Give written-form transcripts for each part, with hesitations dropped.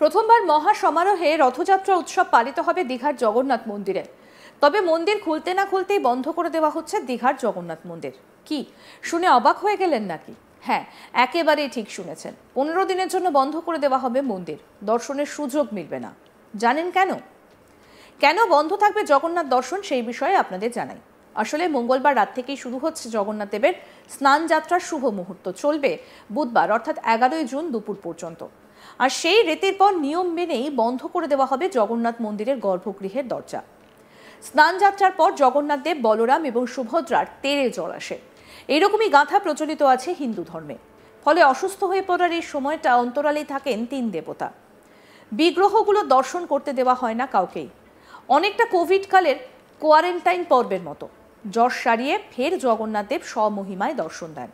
প্রথমবার মহা সমারোহে রথযাত্রা উৎসব পালিত হবে দীঘার জগন্নাথ মন্দিরে। তবে মন্দির খুলতে না খুলতেই বন্ধ করে দেওয়া হচ্ছে দীঘার জগন্নাথ মন্দির। কি শুনে অবাক হয়ে গেলেন নাকি? হ্যাঁ, একেবারেই ঠিক শুনেছেন। 15 দিনের জন্য বন্ধ করে দেওয়া হবে মন্দির। দর্শনের সুযোগ মিলবে না। জানেন কেন? কেন বন্ধ থাকবে জগন্নাথ দর্শন, সেই বিষয়ে আপনাদের জানাই। আসলে মঙ্গলবার রাত থেকেই শুরু হচ্ছে জগন্নাথ দেবের স্নান যাত্রার শুভ মুহূর্ত। চলবে বুধবার অর্থাৎ 11 জুন দুপুর পর্যন্ত। আর সেই রীতির পর নিয়ম মেনেই বন্ধ করে দেওয়া হবে জগন্নাথ মন্দিরের গর্ভগৃহের দরজা। স্নান যাত্রার পর জগন্নাথ দেব, বলরাম এবং সুভদ্রার তেরে জল আসে, এইরকমই গাথা প্রচলিত আছে হিন্দু ধর্মে। ফলে অসুস্থ হয়ে পড়ার এই সময়টা অন্তরালেই থাকেন 3 দেবতা। বিগ্রহগুলো দর্শন করতে দেওয়া হয় না কাউকেই। অনেকটা কোভিড কালের কোয়ারেন্টাইন পর্বের মতো। জ্বর সারিয়ে ফের জগন্নাথ দেব স্বমহিমায় দর্শন দেন।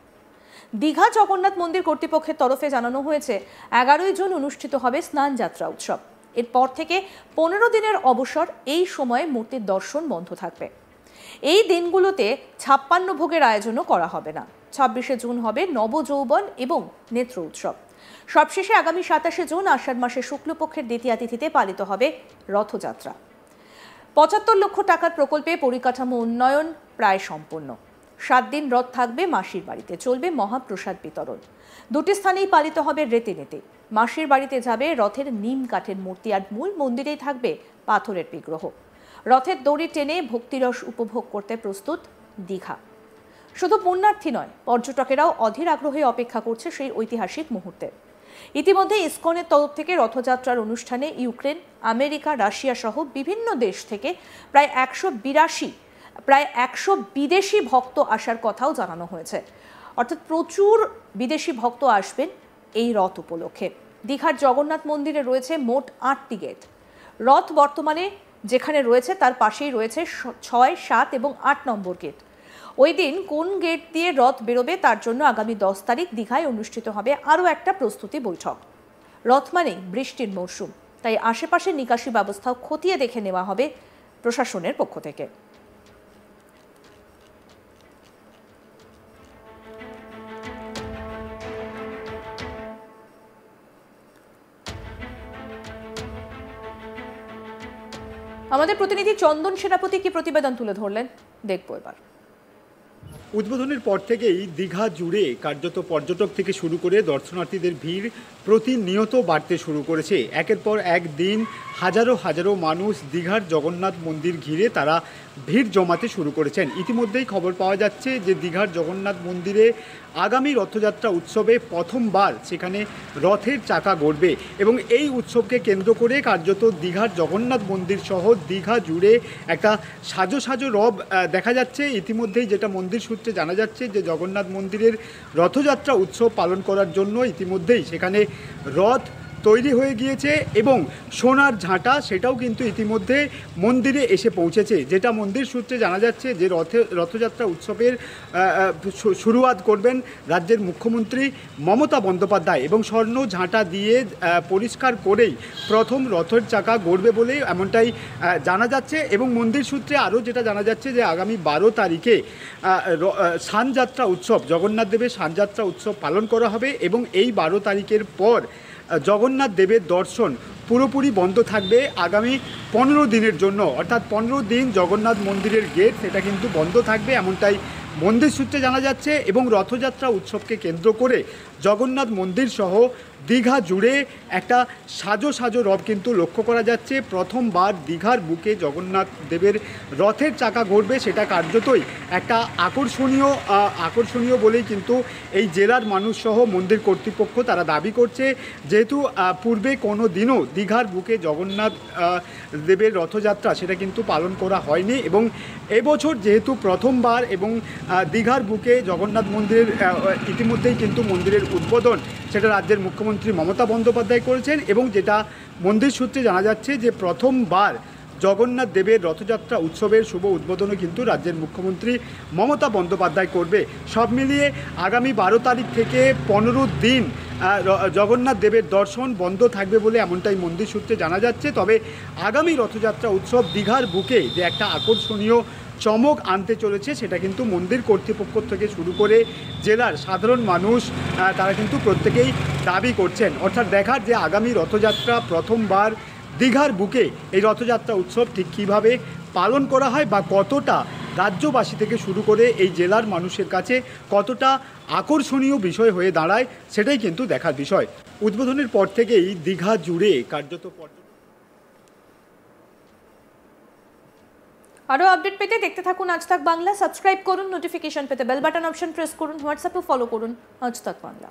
দীঘা জগন্নাথ মন্দির কর্তৃপক্ষের তরফে জানানো হয়েছে 11 জুন অনুষ্ঠিত হবে স্নান যাত্রা উৎসব। এরপর থেকে 15 দিনের অবসর এই সময়ে মূর্তির দর্শন বন্ধ থাকবে। এই দিনগুলোতে 56 ভোগের আয়োজনও করা হবে না। 26 জুন হবে নবযৌবন এবং নেত্র উৎসব। সবশেষে আগামী 27 জুন আষাঢ় মাসের শুক্লপক্ষের দ্বিতীয়া তিথিতে পালিত হবে রথযাত্রা। 75 লক্ষ টাকার প্রকল্পে পরিকাঠামো উন্নয়ন প্রায় সম্পূর্ণ। 7 দিন রথ থাকবে মাসির বাড়িতে। চলবে মহাপ্রসাদ বিতরণ। 2টি স্থানেই পালিত হবে রীতিনীতি। মাসির বাড়িতে যাবে রথের নিম কাঠের মূর্তি, আর মূল মন্দিরেই থাকবে পাথরের বিগ্রহ। রথের দড়ি টেনে ভক্তিরস উপভোগ করতে প্রস্তুত দীঘা। শুধু পুণ্যার্থী নয়, পর্যটকেরাও অধীর আগ্রহে অপেক্ষা করছে সেই ঐতিহাসিক মুহূর্তে। ইতিমধ্যে ইসকনের তরফ থেকে রথযাত্রার অনুষ্ঠানে ইউক্রেন, আমেরিকা, রাশিয়া সহ বিভিন্ন দেশ থেকে প্রায় 100 বিদেশি ভক্ত আসার কথাও জানানো হয়েছে। অর্থাৎ প্রচুর বিদেশি ভক্ত আসবেন এই রথ উপলক্ষে। দীঘার জগন্নাথ মন্দিরে রয়েছে মোট 8টি গেট। রথ বর্তমানে যেখানে রয়েছে তার পাশেই রয়েছে 6, 7 এবং 8 নম্বর গেট। ওই দিন কোন গেট দিয়ে রথ বেরোবে তার জন্য আগামী 10 তারিখ দীঘায় অনুষ্ঠিত হবে আরও একটা প্রস্তুতি বৈঠক। রথ মানেই বৃষ্টির মরশুম, তাই আশেপাশের নিকাশি ব্যবস্থাও খতিয়ে দেখে নেওয়া হবে প্রশাসনের পক্ষ থেকে। আমাদের প্রতিনিধি চন্দন সেনাপতি কি প্রতিবেদন তুলে ধরলেন, দেখবো এবার। উদ্বোধনের পর থেকেই দীঘা জুড়ে কার্যত পর্যটক থেকে শুরু করে দর্শনার্থীদের ভিড় প্রতিনিয়ত বাড়তে শুরু করেছে। একের পর এক দিন হাজারো হাজারো মানুষ দীঘার জগন্নাথ মন্দির ঘিরে তারা ভিড় জমাতে শুরু করেছেন। ইতিমধ্যেই খবর পাওয়া যাচ্ছে যে দীঘার জগন্নাথ মন্দিরে আগামী রথযাত্রা উৎসবে প্রথমবার সেখানে রথের চাকা গড়বে এবং এই উৎসবকে কেন্দ্র করে কার্যত দীঘার জগন্নাথ মন্দির সহ দীঘা জুড়ে একটা সাজো সাজো রব দেখা যাচ্ছে। ইতিমধ্যেই যেটা মন্দির সূত্রে জানা যাচ্ছে যে জগন্নাথ মন্দিরের রথযাত্রা উৎসব পালন করার জন্য ইতিমধ্যেই সেখানে রথ তৈরি হয়ে গিয়েছে এবং সোনার ঝাঁটা সেটাও কিন্তু ইতিমধ্যে মন্দিরে এসে পৌঁছেছে। যেটা মন্দির সূত্রে জানা যাচ্ছে যে রথযাত্রা উৎসবের শুরুয়াত করবেন রাজ্যের মুখ্যমন্ত্রী মমতা বন্দ্যোপাধ্যায় এবং স্বর্ণ ঝাঁটা দিয়ে পরিষ্কার করেই প্রথম রথের চাকা গড়বে বলে এমনটাই জানা যাচ্ছে। এবং মন্দির সূত্রে আরও যেটা জানা যাচ্ছে যে আগামী 12 তারিখে স্নানযাত্রা উৎসব, জগন্নাথ দেবের স্নানযাত্রা উৎসব পালন করা হবে এবং এই 12 তারিখের পর জগন্নাথ দেবের দর্শন পুরোপুরি বন্ধ থাকবে আগামী 15 দিনের জন্য। অর্থাৎ 15 দিন জগন্নাথ মন্দিরের গেট সেটা কিন্তু বন্ধ থাকবে, এমনটাই মন্দির সূত্রে জানা যাচ্ছে। এবং রথযাত্রা উৎসবকে কেন্দ্র করে জগন্নাথ মন্দির সহ দীঘা জুড়ে একটা সাজো সাজো রব কিন্তু লক্ষ্য করা যাচ্ছে। প্রথমবার দীঘার বুকে জগন্নাথ দেবের রথের চাকা ঘুরবে, সেটা কার্যতই একটা আকর্ষণীয় বলেই কিন্তু এই জেলার মানুষ সহ মন্দির কর্তৃপক্ষ তারা দাবি করছে। যেহেতু পূর্বে কোনো দিনও দীঘার বুকে জগন্নাথ দেবের রথযাত্রা সেটা কিন্তু পালন করা হয়নি এবং এবছর যেহেতু প্রথমবার এবং দীঘার বুকে জগন্নাথ মন্দিরের ইতিমধ্যেই কিন্তু মন্দিরের উদ্বোধন সেটা রাজ্যের মুখ্যমন্ত্রী মমতা বন্দ্যোপাধ্যায় করেছেন এবং যেটা মন্দির সূত্রে জানা যাচ্ছে যে প্রথমবার জগন্নাথ দেবের রথযাত্রা উৎসবের শুভ উদ্বোধনও কিন্তু রাজ্যের মুখ্যমন্ত্রী মমতা বন্দ্যোপাধ্যায় করবে। সব মিলিয়ে আগামী 12 তারিখ থেকে 15 দিন জগন্নাথ দেবের দর্শন বন্ধ থাকবে বলে এমনটাই মন্দির সূত্রে জানা যাচ্ছে। তবে আগামী রথযাত্রা উৎসব দীঘার বুকে যে একটা আকর্ষণীয় চমক আনতে চলেছে সেটা কিন্তু মন্দির কর্তৃপক্ষ থেকে শুরু করে জেলার সাধারণ মানুষ তারা কিন্তু প্রত্যেকেই দাবি করছেন। অর্থাৎ দেখার যে আগামী রথযাত্রা প্রথমবার দীঘার বুকে এই রথযাত্রা উৎসব ঠিক কীভাবে পালন করা হয় বা কতটা রাজ্যবাসী থেকে শুরু করে এই জেলার মানুষের কাছে কতটা আকর্ষণীয় বিষয় হয়ে দাঁড়ায় সেটাই কিন্তু দেখার বিষয়। উদ্বোধনের পর থেকেই দীঘা জুড়ে কার্যত আরও আপডেট পেতে দেখতে থাকুন আজ তাক বাংলা। সাবস্ক্রাইব করুন, নোটিফিকেশন পেতে বেল বাটন অপশন প্রেস করুন, হোয়াটসঅ্যাপে ফলো করুন আজ তাক বাংলা।